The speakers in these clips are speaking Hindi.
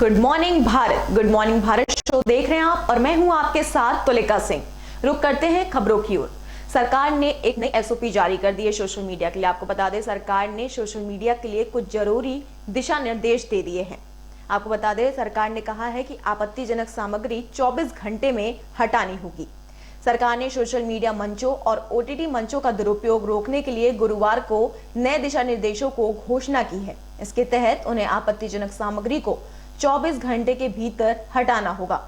गुड मॉर्निंग भारत शो देख रहे हैं आप और मैं हूं आपके साथ तुलिका सिंह। रुक करते हैं खबरों की ओर। सरकार ने एक नई एसओपी जारी कर दी है सोशल मीडिया के लिए। आपको बता दें, सरकार ने सोशल मीडिया के लिए कुछ जरूरी दिशा निर्देश दे दिए हैं। आपको बता दें, सरकार ने कहा है कि आपत्तिजनक सामग्री 24 घंटे में हटानी होगी। सरकार ने सोशल मीडिया मंचों और ओटीटी मंचों का दुरुपयोग रोकने के लिए गुरुवार को नए दिशा निर्देशों को घोषणा की है। इसके तहत उन्हें आपत्तिजनक सामग्री को 24 घंटे के भीतर हटाना होगा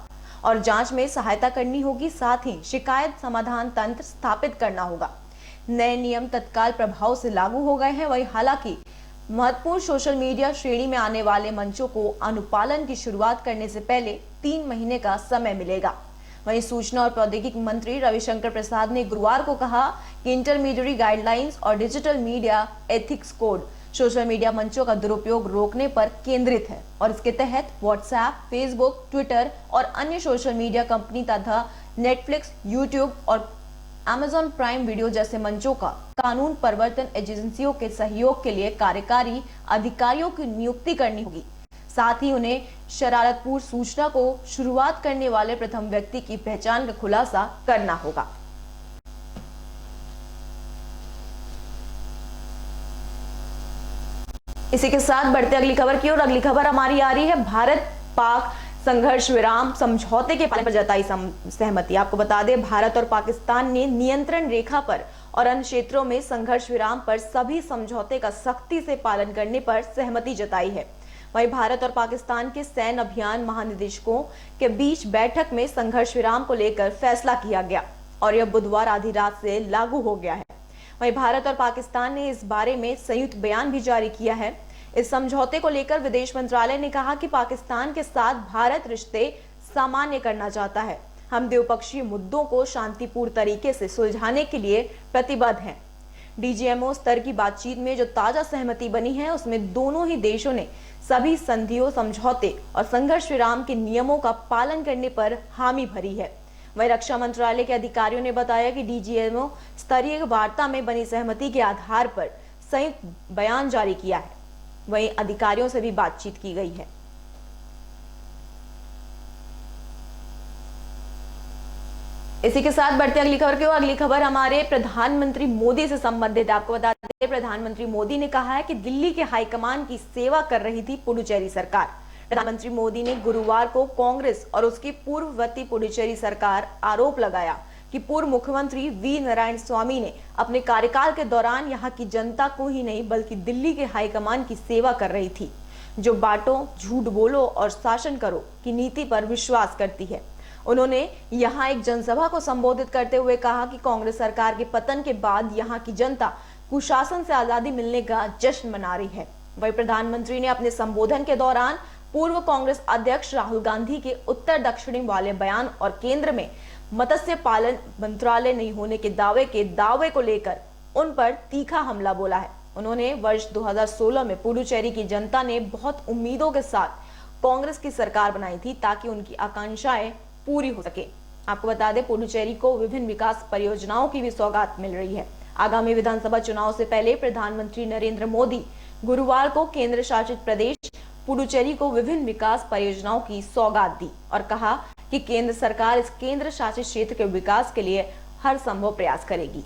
और जांच में सहायता करनी होगी। साथ ही शिकायत समाधान तंत्र स्थापित करना होगा। नए नियम तत्काल प्रभाव से लागू हो गए हैं। वही हालांकि महत्वपूर्ण सोशल मीडिया श्रेणी में आने वाले मंचों को अनुपालन की शुरुआत करने से पहले 3 महीने का समय मिलेगा। वहीं सूचना और प्रौद्योगिकी मंत्री रविशंकर प्रसाद ने गुरुवार को कहा कि इंटरमीडिएट गाइडलाइंस और digital media ethics code social media मंचों का दुरुपयोग रोकने पर केंद्रित है और इसके तहत व्हाट्सएप, फेसबुक, ट्विटर और अन्य सोशल मीडिया कंपनी तथा नेटफ्लिक्स, यूट्यूब और अमेजॉन प्राइम वीडियो जैसे मंचों का कानून प्रवर्तन एजेंसियों के सहयोग के लिए कार्यकारी अधिकारियों की नियुक्ति करनी होगी। साथ ही उन्हें शरारतपूर्ण सूचना को शुरुआत करने वाले प्रथम व्यक्ति की पहचान का खुलासा करना होगा। इसी के साथ बढ़ते अगली खबर की ओर। अगली खबर हमारी आ रही है भारत पाक संघर्ष विराम समझौते के पालन पर जताई सहमति। आपको बता दें, भारत और पाकिस्तान ने नियंत्रण रेखा पर और अन्य क्षेत्रों में संघर्ष विराम पर सभी समझौते का सख्ती से पालन करने पर सहमति जताई है। वहीं भारत और पाकिस्तान के सैन्य अभियान महानिदेशकों के बीच बैठक में संघर्ष विराम को लेकर फैसला किया गया और यह बुधवार आधी रात से लागू हो गया है। वहीं भारत और पाकिस्तान ने इस बारे में संयुक्त बयान भी जारी किया है। इस समझौते को लेकर विदेश मंत्रालय ने कहा कि पाकिस्तान के साथ भारत रिश्ते सामान्य करना चाहता है। हम द्विपक्षीय मुद्दों को शांतिपूर्ण तरीके से सुलझाने के लिए प्रतिबद्ध हैं। डीजीएमओ स्तर की बातचीत में जो ताजा सहमति बनी है, उसमें दोनों ही देशों ने सभी संधियों, समझौते और संघर्ष विराम के नियमों का पालन करने पर हामी भरी है। वहीं रक्षा मंत्रालय के अधिकारियों ने बताया कि डीजीएमओ स्तरीय वार्ता में बनी सहमति के आधार पर संयुक्त बयान जारी किया है। वहीं अधिकारियों से भी बातचीत की गई है। इसी के साथ बढ़ते अगली खबर की ओर। अगली खबर हमारे प्रधानमंत्री मोदी से संबंधित है। आपको बता दें, प्रधानमंत्री मोदी ने कहा है कि दिल्ली के हाईकमान की सेवा कर रही थी पुडुचेरी सरकार। प्रधानमंत्री मोदी ने गुरुवार को कांग्रेस और उसकी पूर्ववर्ती पुडुचेरी सरकार आरोप लगाया कि पूर्व मुख्यमंत्री वी नारायण स्वामी ने अपने कार्यकाल के दौरान यहां की जनता को ही नहीं बल्कि दिल्ली के हाईकमान की सेवा कर रही थी, जो बांटो, झूठ बोलो और शासन करो की नीति पर विश्वास करती है। उन्होंने यहां एक जनसभा को संबोधित करते हुए कहा कि कांग्रेस सरकार के पतन के बाद यहां की जनता कुशासन से आजादी मिलने का जश्न मना रही है। वहीं प्रधानमंत्री ने अपने संबोधन के दौरान पूर्व कांग्रेस अध्यक्ष राहुल गांधी के उत्तर दक्षिणी वाले बयान और केंद्र में मत्स्य पालन मंत्रालय नहीं होने के दावे को लेकर उन पर तीखा हमला बोला है। उन्होंने वर्ष 2016 में पुडुचेरी की जनता ने बहुत उम्मीदों के साथ कांग्रेस की सरकार बनाई थी ताकि उनकी आकांक्षाएं पूरी हो सके। आपको बता दें, पुडुचेरी को विभिन्न विकास परियोजनाओं की भी सौगात मिल रही है। आगामी विधानसभा चुनाव से पहले प्रधानमंत्री नरेंद्र मोदी गुरुवार को केंद्र शासित प्रदेश पुडुचेरी को विभिन्न विकास परियोजनाओं की सौगात दी और कहा कि केंद्र सरकार इस केंद्र शासित क्षेत्र के विकास के लिए हर संभव प्रयास करेगी।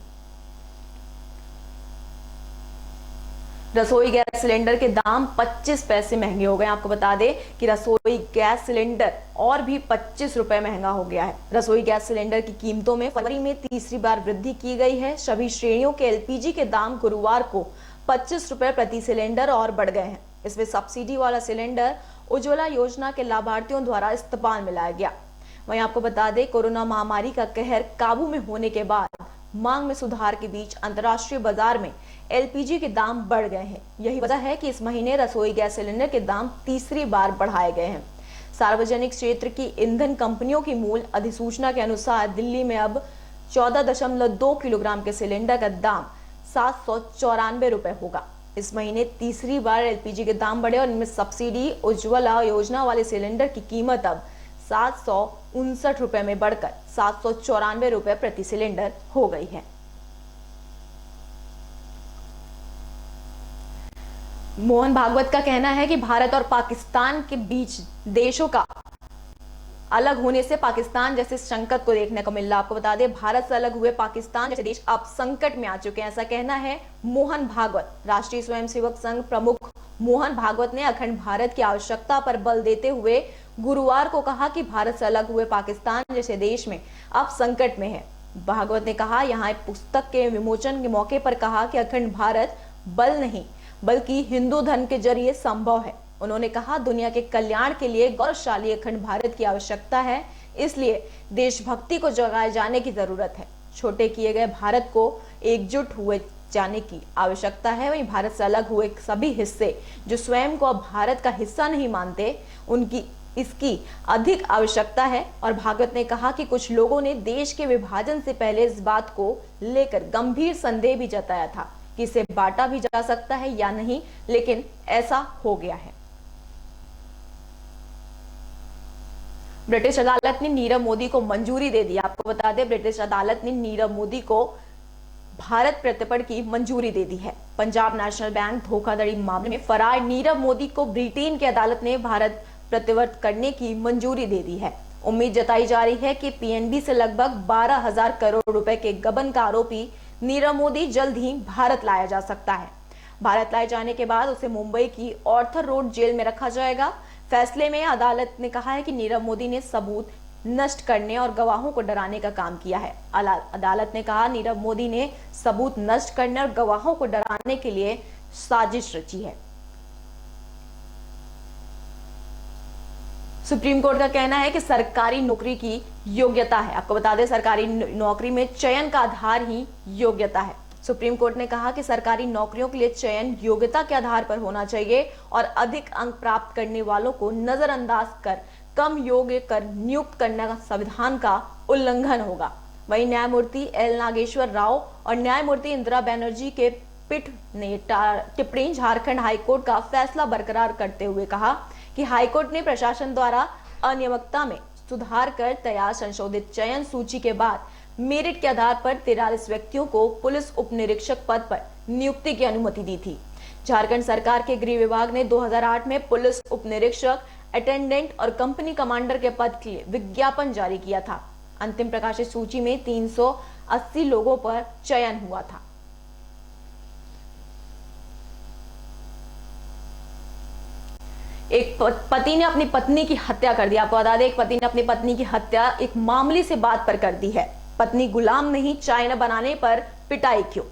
रसोई गैस सिलेंडर के दाम 25 पैसे महंगे हो गए। आपको बता दें कि रसोई गैस सिलेंडर और भी 25 रुपए महंगा हो गया है। रसोई गैस सिलेंडर की कीमतों में फरवरी में तीसरी बार वृद्धि की गई है। सभी श्रेणियों के एलपीजी के दाम गुरुवार को 25 रुपए प्रति सिलेंडर और बढ़ गए हैं। इसमें सब्सिडी वाला सिलेंडर उज्ज्वला योजना के लाभार्थियों द्वारा इस्तेमाल में लाया गया। वहीं आपको बता दें, कोरोना महामारी का कहर काबू में होने के बाद मांग में सुधार के बीच अंतर्राष्ट्रीय बाजार में एलपीजी के दाम बढ़ गए हैं। यही वजह है कि इस महीने रसोई गैस सिलेंडर के दाम तीसरी बार बढ़ाए गए हैं। सार्वजनिक क्षेत्र की ईंधन कंपनियों की मूल अधिसूचना के अनुसार दिल्ली में अब 14.2 किलोग्राम के सिलेंडर का दाम 794 रुपए होगा। इस महीने तीसरी बार एलपीजी के दाम बढ़े और इनमें सब्सिडी उज्ज्वला योजना वाले सिलेंडर की कीमत अब 759 रुपए में बढ़कर 794 रुपए प्रति सिलेंडर हो गई है। मोहन भागवत का कहना है कि भारत और पाकिस्तान के बीच देशों का अलग होने से पाकिस्तान जैसे संकट को देखने को मिल रहा। आपको बता दें, भारत से अलग हुए पाकिस्तान जैसे देश अब संकट में आ चुके हैं, ऐसा कहना है मोहन भागवत। राष्ट्रीय स्वयंसेवक संघ प्रमुख मोहन भागवत ने अखंड भारत की आवश्यकता पर बल देते हुए गुरुवार को कहा कि भारत से अलग हुए पाकिस्तान जैसे देश में अब संकट में है। भागवत ने कहा, यहाँ एक पुस्तक के विमोचन के मौके पर कहा कि अखंड भारत बल नहीं बल्कि हिंदू धर्म के जरिए संभव है। उन्होंने कहा, दुनिया के कल्याण के लिए गौरवशाली अखंड भारत की आवश्यकता है, इसलिए देशभक्ति को जगाए जाने की जरूरत है। छोटे किए गए भारत को एकजुट हुए जाने की आवश्यकता है। वहीं भारत से अलग हुए सभी हिस्से जो स्वयं को अब भारत का हिस्सा नहीं मानते, उनकी इसकी अधिक आवश्यकता है। और भागवत ने कहा कि कुछ लोगों ने देश के विभाजन से पहले इस बात को लेकर गंभीर संदेह भी जताया था कि इसे बांटा भी जा सकता है या नहीं, लेकिन ऐसा हो गया है। ब्रिटिश अदालत ने नीरव मोदी को मंजूरी दे दी। आपको बता दें, ब्रिटिश अदालत ने नीरव मोदी को भारत प्रत्यर्पण की मंजूरी दे दी है। पंजाब नेशनल बैंक धोखाधड़ी मामले में फरार नीरव मोदी को ब्रिटेन की अदालत ने भारत प्रत्यावर्तन करने की मंजूरी दे दी है। उम्मीद जताई जा रही है कि पीएनबी से लगभग 12,000 करोड़ रुपए के गबन का आरोपी नीरव मोदी जल्द ही भारत लाया जा सकता है। भारत लाए जाने के बाद उसे मुंबई की ऑर्थर रोड जेल में रखा जाएगा। फैसले में अदालत ने कहा है कि नीरव मोदी ने सबूत नष्ट करने और गवाहों को डराने का काम किया है। अदालत ने कहा, नीरव मोदी ने सबूत नष्ट करने और गवाहों को डराने के लिए साजिश रची है। सुप्रीम कोर्ट का कहना है कि सरकारी नौकरी की योग्यता है। आपको बता दें, सरकारी नौकरी में चयन का आधार ही योग्यता है। सुप्रीम कोर्ट ने कहा कि सरकारी नौकरियों के लिए चयन योग्यता के आधार पर होना चाहिए और अधिक अंक प्राप्त करने वालों को नजरअंदाज कर कम योग्य कर नियुक्त करने का संविधान का उल्लंघन होगा। वहीं न्यायमूर्ति एल नागेश्वर राव और न्यायमूर्ति इंदिरा बनर्जी के पीठ ने टिप्पणी झारखंड हाईकोर्ट का फैसला बरकरार करते हुए कहा कि हाईकोर्ट ने प्रशासन द्वारा अनियमितता में सुधार कर तैयार संशोधित चयन सूची के बाद मेरिट के आधार पर 43 व्यक्तियों को पुलिस उप निरीक्षक पद पर नियुक्ति की अनुमति दी थी। झारखंड सरकार के गृह विभाग ने 2008 में पुलिस उप निरीक्षक, अटेंडेंट और कंपनी कमांडर के पद के लिए विज्ञापन जारी किया था। अंतिम प्रकाशित सूची में 380 लोगों पर चयन हुआ था। एक पति ने अपनी पत्नी की हत्या कर दी। आपको बता दें, एक पति ने अपनी पत्नी की हत्या एक मामूली से बात पर कर दी है। पत्नी गुलाम नहीं, चाय न बनाने पर पिटाई क्यों?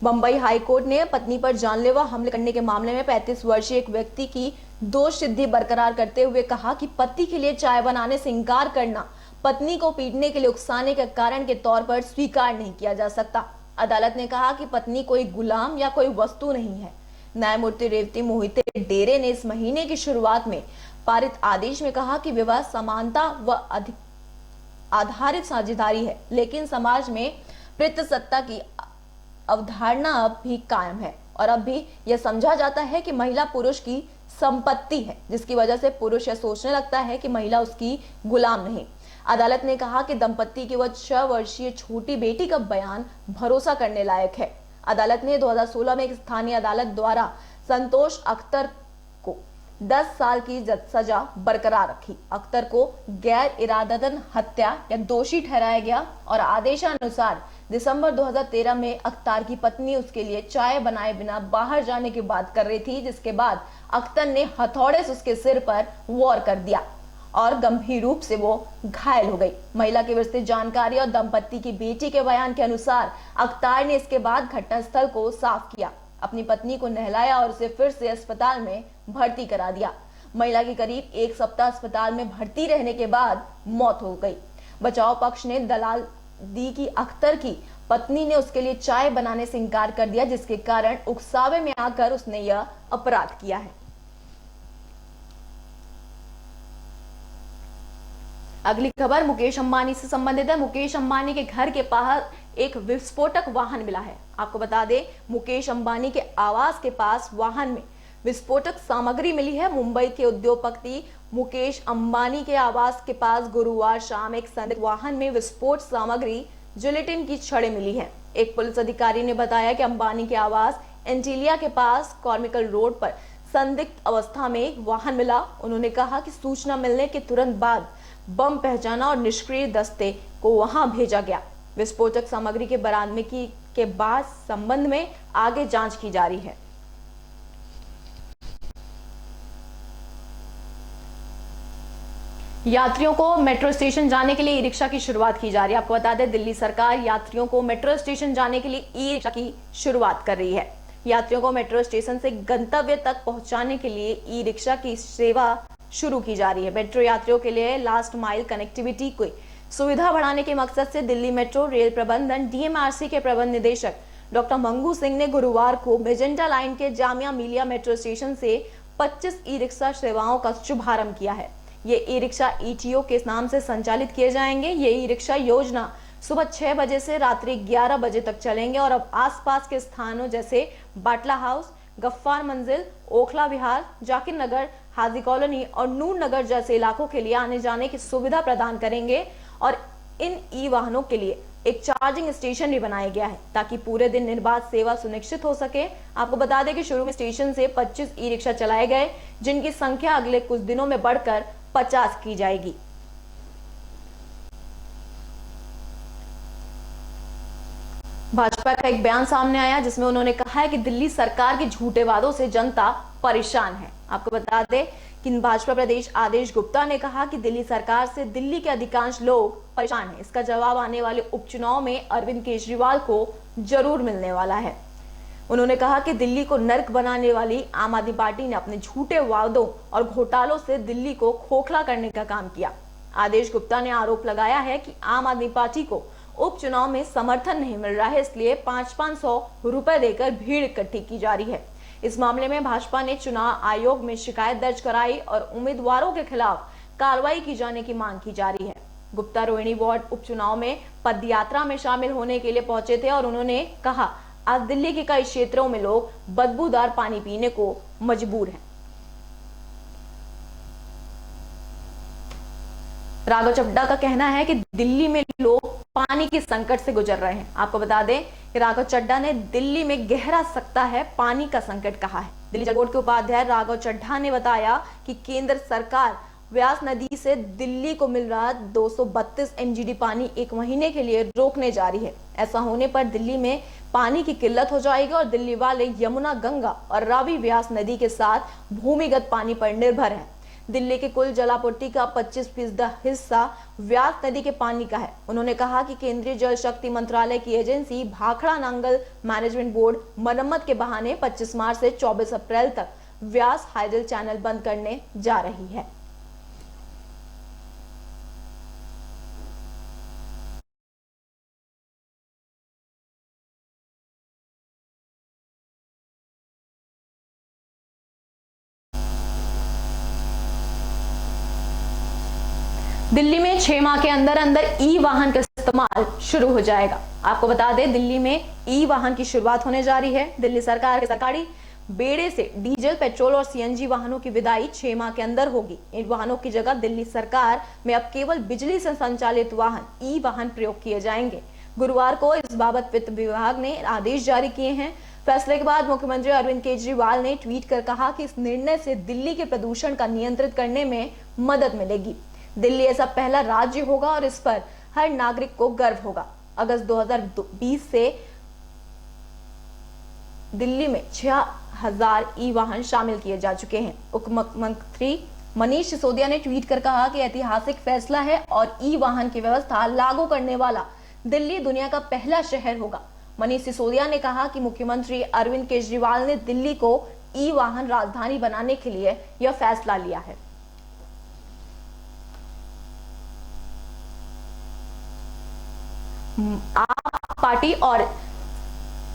बंबई हाईकोर्ट ने पत्नी पर जानलेवा हमले करने के मामले में 35 वर्षीय एक व्यक्ति की दोष सिद्धि बरकरार करते हुए कहा कि पति के लिए चाय बनाने से इंकार करना पत्नी को पीटने के लिए उकसाने के कारण के तौर पर स्वीकार नहीं किया जा सकता। अदालत ने कहा कि पत्नी कोई गुलाम या कोई वस्तु नहीं है। न्यायमूर्ति रेवती मोहिते डेरे ने इस महीने की शुरुआत में पारित आदेश में कहा कि विवाह समानता व आधारित साझेदारी है, लेकिन समाज में पितृसत्ता की अवधारणा अब भी कायम है और अब भी यह समझा जाता है कि महिला पुरुष की संपत्ति है, जिसकी वजह से पुरुष यह सोचने लगता है कि महिला उसकी गुलाम नहीं। अदालत ने कहा कि दंपति की वह 6 वर्षीय छोटी बेटी का बयान भरोसा करने लायक है। अदालत ने 2016 में एक स्थानीय अदालत द्वारा संतोष अख्तर को 10 साल की सजा बरकरार रखी। अख्तर को गैर इरादतन हत्या या दोषी ठहराया गया और आदेशानुसार दिसंबर 2013 में अख्तर की पत्नी उसके लिए चाय बनाए बिना बाहर जाने की बात कर रही थी, जिसके बाद अख्तर ने हथौड़े से उसके सिर पर वार कर दिया और गंभीर रूप से वो घायल हो गई। महिला की विस्तृत जानकारी और दंपति की बेटी के बयान के अनुसार अख्तर ने इसके बाद घटनास्थल को साफ किया, अपनी पत्नी को नहलाया और उसे फिर से अस्पताल में भर्ती करा दिया। महिला की करीब 1 सप्ताह अस्पताल में भर्ती रहने के बाद मौत हो गई। बचाव पक्ष ने दलाल दी कि अख्तर की पत्नी ने उसके लिए चाय बनाने से इंकार कर दिया, जिसके कारण उकसावे में आकर उसने यह अपराध किया है। अगली खबर मुकेश अंबानी से संबंधित है। मुकेश अंबानी के घर के बाहर एक विस्फोटक वाहन मिला है। आपको बता दें, मुकेश अंबानी के आवास के पास वाहन में विस्फोटक सामग्री मिली है। मुंबई के उद्योगपति मुकेश अंबानी के आवास के पास गुरुवार शाम एक संदिग्ध वाहन में विस्फोट सामग्री जिलेटिन की छड़ें मिली है। एक पुलिस अधिकारी ने बताया कि अंबानी के आवास एंटीलिया के पास कॉर्मिकल रोड पर संदिग्ध अवस्था में एक वाहन मिला। उन्होंने कहा कि सूचना मिलने के तुरंत बाद बम पहचाना और निष्क्रिय दस्ते को वहां भेजा गया। विस्फोटक सामग्री के बरामदगी के बाद संबंध में आगे जांच की जा रही है। यात्रियों को मेट्रो स्टेशन जाने के लिए ई रिक्शा की शुरुआत की जा रही है। आपको बता दें, दिल्ली सरकार यात्रियों को मेट्रो स्टेशन जाने के लिए ई रिक्शा की शुरुआत कर रही है। यात्रियों को मेट्रो स्टेशन से गंतव्य तक पहुंचाने के लिए ई रिक्शा की सेवा शुरू की जा रही है। मेट्रो यात्रियों के लिए लास्ट माइल कनेक्टिविटी की सुविधा बढ़ाने के मकसद से दिल्ली मेट्रो रेल प्रबंधन DMRC के प्रबंध निदेशक डॉक्टर मंगू सिंह ने गुरुवार को मेजेंटा लाइन के जामिया मिलिया मेट्रो स्टेशन से 25 ई रिक्शा सेवाओं का शुभारंभ किया है। ये ई रिक्शा ETO के नाम से संचालित किए जाएंगे। ये ई रिक्शा योजना सुबह 6 बजे से रात्रि 11 बजे तक चलेंगे और अब आसपास के स्थानों जैसे बाटला हाउस, गफ्फार मंजिल, ओखला विहार, जाकिर नगर, हाजी कॉलोनी और नूर नगर जैसे इलाकों के लिए आने जाने की सुविधा प्रदान करेंगे। और इन ई वाहनों के लिए एक चार्जिंग स्टेशन भी बनाया गया है ताकि पूरे दिन निर्बाध सेवा सुनिश्चित हो सके। आपको बता दें कि शुरू में स्टेशन से 25 ई रिक्शा चलाए गए, जिनकी संख्या अगले कुछ दिनों में बढ़कर 50 की जाएगी। भाजपा का एक बयान सामने आया जिसमें उन्होंने कहा है कि दिल्ली सरकार के झूठे वादों से जनता परेशान है। आपको बता दें कि भाजपा प्रदेश आदेश गुप्ता ने कहा कि दिल्ली सरकार से दिल्ली के अधिकांश लोग परेशान हैं। इसका जवाब आने वाले उपचुनाव में अरविंद केजरीवाल को जरूर मिलने वाला है। उन्होंने कहा कि दिल्ली को नर्क बनाने वाली आम आदमी पार्टी ने अपने झूठे वादों और घोटालों से दिल्ली को खोखला करने का काम किया। आदेश गुप्ता ने आरोप लगाया है कि आम आदमी पार्टी को उपचुनाव में समर्थन नहीं मिल रहा है, इसलिए 500-500 रुपए देकर भीड़ इकट्ठी की जा रही है। इस मामले में भाजपा ने चुनाव आयोग में शिकायत दर्ज कराई और उम्मीदवारों के खिलाफ कार्रवाई की जाने की मांग की जा रही है। गुप्ता रोहिणी वार्ड उपचुनाव में पदयात्रा में शामिल होने के लिए पहुंचे थे और उन्होंने कहा, आज दिल्ली के कई क्षेत्रों में लोग बदबूदार पानी पीने को मजबूर हैं। राघव चड्ढा का कहना है कि दिल्ली में लोग पानी के संकट से गुजर रहे हैं। आपको बता दें कि राघव चड्ढा ने दिल्ली में गहरा सकता है पानी का संकट कहा है। दिल्ली जल बोर्ड के उपाध्यक्ष राघव चड्ढा ने बताया कि केंद्र सरकार व्यास नदी से दिल्ली को मिल रहा 232 MGD पानी एक महीने के लिए रोकने जा रही है। ऐसा होने पर दिल्ली में पानी की किल्लत हो जाएगी और दिल्ली वाले यमुना, गंगा और रावी व्यास नदी के साथ भूमिगत पानी पर निर्भर है। दिल्ली के कुल जलापूर्ति का 25% हिस्सा व्यास नदी के पानी का है। उन्होंने कहा कि केंद्रीय जल शक्ति मंत्रालय की agency Bhakra Nangal management board मरम्मत के बहाने 25 मार्च से 24 अप्रैल तक व्यास हाइडल चैनल बंद करने जा रही है। दिल्ली में 6 माह के अंदर अंदर ई वाहन का इस्तेमाल शुरू हो जाएगा। आपको बता दें, दिल्ली में ई वाहन की शुरुआत होने जा रही है। दिल्ली सरकार के सरकारी बेड़े से डीजल, पेट्रोल और CNG वाहनों की विदाई 6 माह के अंदर होगी। इन वाहनों की जगह दिल्ली सरकार में अब केवल बिजली से संचालित वाहन ई वाहन प्रयोग किए जाएंगे। गुरुवार को इस बाबत वित्त विभाग ने आदेश जारी किए हैं। फैसले के बाद मुख्यमंत्री अरविंद केजरीवाल ने ट्वीट कर कहा कि इस निर्णय से दिल्ली के प्रदूषण का नियंत्रित करने में मदद मिलेगी। दिल्ली ऐसा पहला राज्य होगा और इस पर हर नागरिक को गर्व होगा। अगस्त 2020 से दिल्ली में 6000 ई वाहन शामिल किए जा चुके हैं। उप मुख्यमंत्री मनीष सिसोदिया ने ट्वीट कर कहा कि ऐतिहासिक फैसला है और ई वाहन की व्यवस्था लागू करने वाला दिल्ली दुनिया का पहला शहर होगा। मनीष सिसोदिया ने कहा कि मुख्यमंत्री अरविंद केजरीवाल ने दिल्ली को ई वाहन राजधानी बनाने के लिए यह फैसला लिया है। आप पार्टी और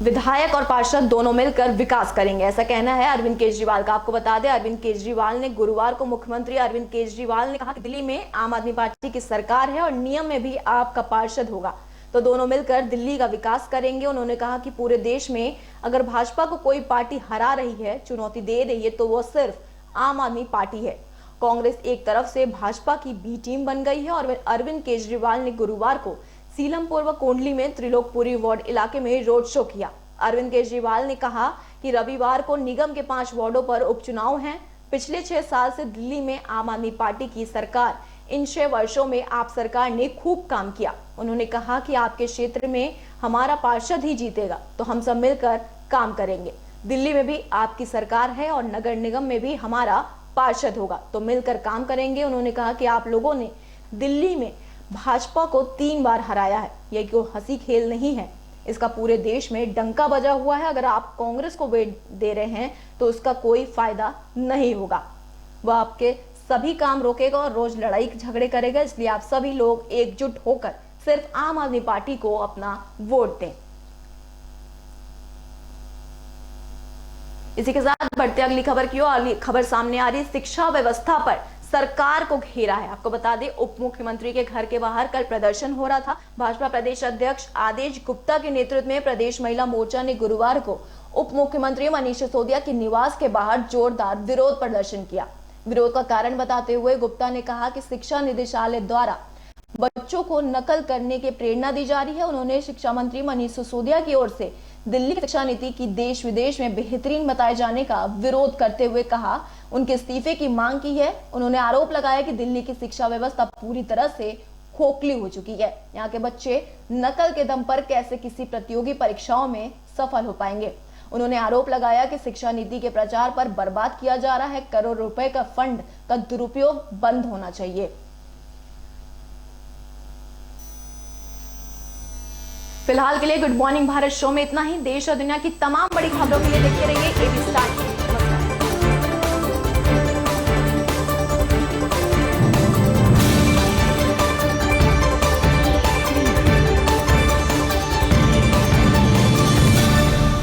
विधायक और पार्षद दोनों मिलकर विकास करेंगे, ऐसा कहना है अरविंद केजरीवाल का। आपको बता दें, अरविंद केजरीवाल ने गुरुवार को मुख्यमंत्री अरविंद केजरीवाल ने कहा कि दिल्ली में आम आदमी पार्टी की सरकार है और नियम में भी आपका पार्षद होगा, तो दोनों मिलकर दिल्ली का विकास करेंगे। उन्होंने कहा कि पूरे देश में अगर भाजपा को कोई पार्टी हरा रही है, चुनौती दे रही है, तो वो सिर्फ आम आदमी पार्टी है। कांग्रेस एक तरफ से भाजपा की बी टीम बन गई है और अरविंद केजरीवाल ने गुरुवार को सीलमपुर व कोंडली में त्रिलोकपुरी वार्ड इलाके में रोड शो किया। अरविंद केजरीवाल ने कहा कि रविवार को निगम के 5 वार्डों पर उपचुनाव हैं। पिछले 6 साल से दिल्ली में आम आदमी पार्टी की सरकार, इन 6 वर्षों में आप सरकार ने खूब काम किया। उन्होंने कहा कि आपके क्षेत्र में हमारा पार्षद ही जीतेगा, तो हम सब मिलकर काम करेंगे। दिल्ली में भी आपकी सरकार है और नगर निगम में भी हमारा पार्षद होगा, तो मिलकर काम करेंगे। उन्होंने कहा कि आप लोगों ने दिल्ली में भाजपा को 3 बार हराया है, यह कोई हंसी खेल नहीं है, इसका पूरे देश में डंका बजा हुआ है। अगर आप कांग्रेस को वोट दे रहे हैं तो उसका कोई फायदा नहीं होगा, वह आपके सभी काम रोकेगा और रोज लड़ाई झगड़े करेगा। इसलिए आप सभी लोग एकजुट होकर सिर्फ आम आदमी पार्टी को अपना वोट दें। इसी के साथ बढ़ते अगली खबर की ओर। अगली खबर सामने आ रही, शिक्षा व्यवस्था पर सरकार को घेरा है। आपको बता दें, उप मुख्यमंत्री के घर के बाहर कल प्रदर्शन हो रहा था। भाजपा प्रदेश अध्यक्ष आदेश गुप्ता के नेतृत्व में प्रदेश महिला मोर्चा ने गुरुवार को उप मुख्यमंत्री मनीष सिसोदिया के निवास के बाहर जोरदार विरोध प्रदर्शन किया। विरोध का कारण बताते हुए गुप्ता ने कहा कि शिक्षा निदेशालय द्वारा बच्चों को नकल करने की प्रेरणा दी जा रही है। उन्होंने शिक्षा मंत्री मनीष सिसोदिया की ओर से दिल्ली की शिक्षा नीति की देश विदेश में बेहतरीन बताए जाने का विरोध करते हुए कहा, उनके इस्तीफे की मांग की है। उन्होंने आरोप लगाया कि दिल्ली की शिक्षा व्यवस्था पूरी तरह से खोखली हो चुकी है। यहाँ के बच्चे नकल के दम पर कैसे किसी प्रतियोगी परीक्षाओं में सफल हो पाएंगे। उन्होंने आरोप लगाया कि शिक्षा नीति के प्रचार पर बर्बाद किया जा रहा है। करोड़ रुपए का फंड का दुरुपयोग बंद होना चाहिए। फिलहाल के लिए गुड मॉर्निंग भारत शो में इतना ही। देश और दुनिया की तमाम बड़ी खबरों के लिए देखते रहिए एबी स्टार।